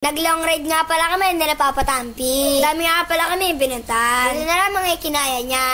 Nag-long ride nga pala kami nila Papa Tampi. Dami nga pala kami pinuntan. Ano na lang mga ikinaya niya.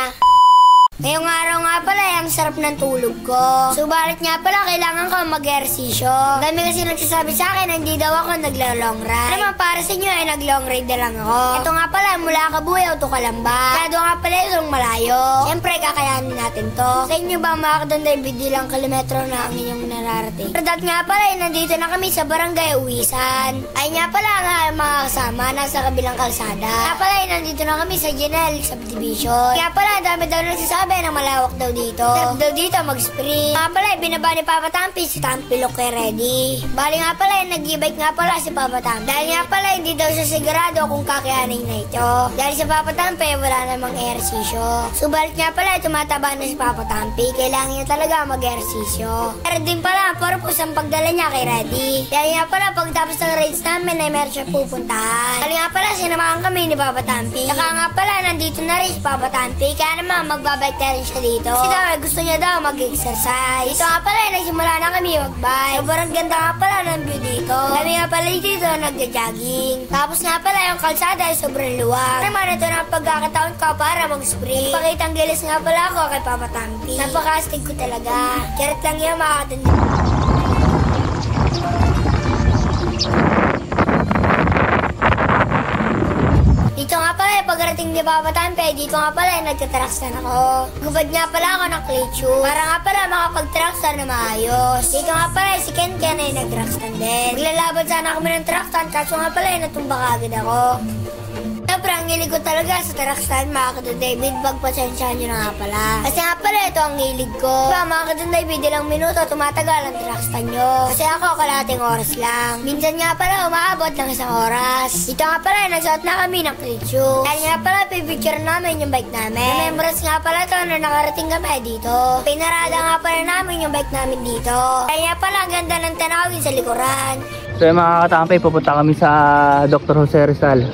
Ngayong araw nga pala ay ang sarap ng tulog ko. Subalit nga pala kailangan ko mag-ehersisyo. Dami kasi nagsasabi sa akin na hindi daw ako nagla-long ride. Naman para sa inyo ay nag-long ride na lang ako. Ito nga pala mula Kabuyaw to Kalamba. Kaya doon nga pala itong malayo. Siyempre kakayanin natin to. Sa inyo ba mga kadonday bidilang kilometro na ang inyong nararating? Pero that nga pala ay nandito na kami sa Barangay Uwisan. Ay nga pala nga mga kasama nasa kabilang kalsada. Kaya pala ay nandito na kami sa Janelle Subdivision. Kaya pala dami daw nagsasabi na malawak daw dito. Sarap daw dito mag-sprint. Nga pala, binaba ni Papa Tampi si Tampi Loke ready. Bali nga pala, nag-e-bike nga pala si Papa Tampi. Dahil nga pala, hindi daw siya sigurado kung kakayanin na ito. Dahil si Papa Tampi, wala namang ehersisyo. Subalit nga pala, tumataba na si Papa Tampi. Kailangan niya talaga mag-ehersisyo. Pero din pala, ang purpose ang pagdala niya kay Reddy. Dahil nga pala, pagtapos ng rides namin, ay meron siya pupuntahan. Dahil nga pala, sinamahan kami ni Papa Tampi. Saka nga pala, nandito na rin si Papa Tampi. Kaya naman, magbabike rin siya dito. Kasi daw, gusto niya daw mag-exercise. Dito nga pala, nagsimula na kami mag-bike. Sobrang ganda nga pala ng view dito. Kami nga pala dito, nagja-jogging. Tapos nga pala, yung kalsada ay sobrang luwag. Naman, ito na pagkakataon ko para mag-sprint. Pakitang gilis nga pala ako kay Papa Tampi. Napakastig ko talaga. Charot lang yung makakatanda. Dito nga pala, pagdating ni Papa Tampi, dito nga pala, nagtatrakstan ako. Gubad nga pala ako ng clay tube. Para nga pala makapag-trakstan na maayos. Dito nga pala, si Ken ay nag-trakstan din. Maglalaban sana kami ng trakstan, kaso nga pala, natumba kagad ako. Sobrang hilig ko talaga sa trakstan, mga kadon David. Pagpasensyahan nyo na nga pala. Kasi nga pala, ito ang hilig ko. Diba, mga kadon David, ilang minuto tumatagal ang trakstan nyo. Kasi ako, kalating oras lang. Minsan nga pala, umaabot ng isang oras. Dito nga pala, nagsuot na kami ng klitsyo. Kaya nga pala, pipicture namin yung bike namin. Remembrance nga pala to na nakarating kami dito. Pinarada nga pala namin yung bike namin dito. Kaya nga pala, ang ganda ng tanawin sa likuran. So yung mga katampay, pupunta kami sa Dr. Jose Rizal.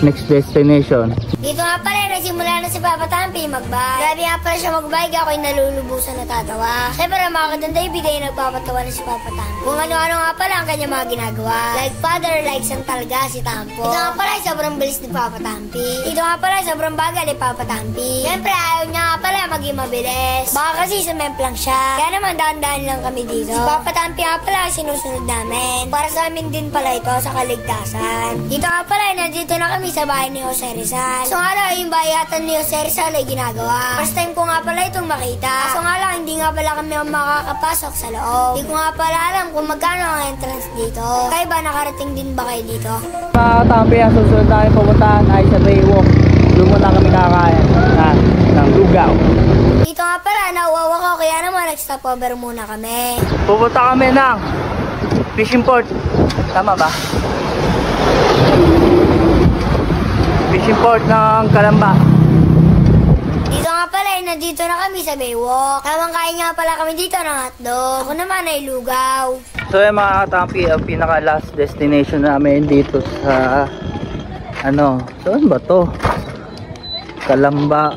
Next destination. Dito nga pala, nagsimula na si Papa Tampi mag-bike. Grabe nga pala siya mag-bike, ako'y nalulubusan na tatawa. Siyempre mga kadonday, bigay nagpapatawa na si Papa Tampi. Kung ano-ano nga pala ang kanya mga ginagawa. Like father, like son talaga si Tampo. Dito nga pala, sobrang bilis ni Papa Tampi. Dito nga pala, sobrang bagal ni Papa Tampi. Siyempre, ayaw niya nga pala maging mabilis. Baka kasi sumemp lang siya. Kaya naman, dahan-dahan lang kami dito. Si Papa Tampi nga pala, sinusunod namin. Para sa amin din pala ito sa kaligtasan. Dito nga pala, nandito na kami sa bahay ni Jose Rizal. So nga lang, yung bayatan ni Jose Rizal ay ginagawa. First time ko nga pala itong makita. So nga lang, hindi nga pala kami makakapasok sa loob. Hindi ko nga pala alam kung magkano ang entrance dito. Kaya ba nakarating din ba kayo dito? Mga katampay, ang susunod namin pupuntahan ay sa Baywalk. Doon muna kami nakakain ng lugaw. Dito nga pala, nauwawa ko. Kaya naman, nag-stopover muna kami. Pupunta kami ng fishing port. Tama ba? Fishing port ng Kalamba. Dito nga pala, nandito na kami sa Baywalk. Tamang kain nga pala kami dito ng hotdog. Ako naman ay lugaw. So yung mga katampi, ang pinaka last destination namin dito sa saan ba to? Kalamba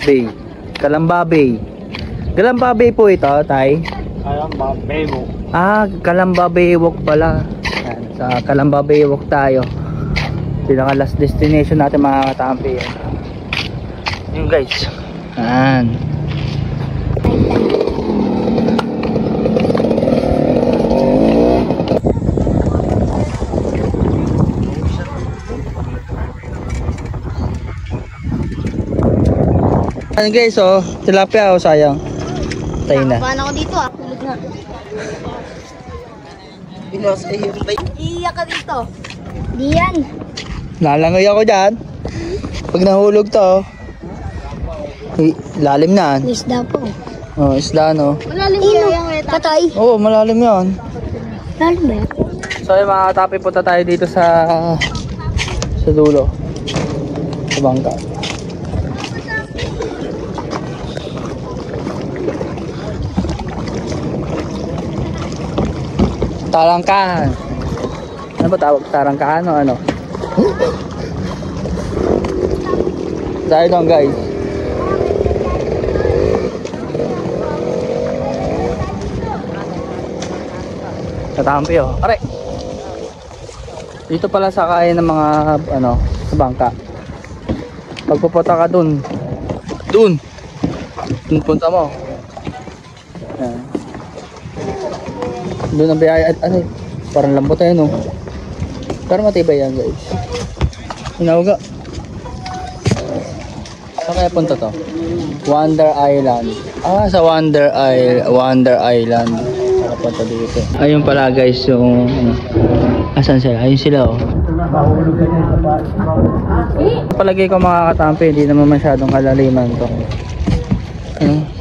Bay. Kalamba Bay. Kalamba Bay po ito, tay? Kalamba Baywalk. Kalamba Baywalk pala. Yan, sa Kalamba Baywalk tayo. Pinaka last destination natin mga katampi. Yun guys. Yan. Ayan guys, tilapia sayang. Tayo na. Paano ako dito Tulog na. Iiyak ka dito. Di yan. Lalangoy ako dyan. Pag nahulog to, lalim na. Isda po. Isda no. Malalim yan. Patay. Oo, malalim yan. Malalim ba yan? So yung mga katapi, punta tayo dito sa dulo. Sa bangka. Tarangkahan. Ano ba tawag? Tarangkahan o ano? Dahil doon guys. Katampi oh. Aray! Dito pala sa kaya ng mga ano, sa bangka. Pagpupunta ka dun. Dun punta mo. Yan. Doon ang biyaya at ano, parang lambot tayo no. Pero matibay yan guys. Hinawaga. Saan kaya punta to? Wonder Island. Ah, sa Wonder Island. Punta dito. Ayun pala guys yung ano. Asan sila? Ayun sila oh. Palagay ko mga katampi, hindi naman masyadong kalaliman to. Ano?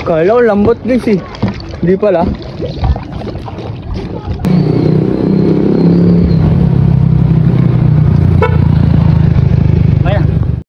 Kala ko lambot guys eh. Hindi pala.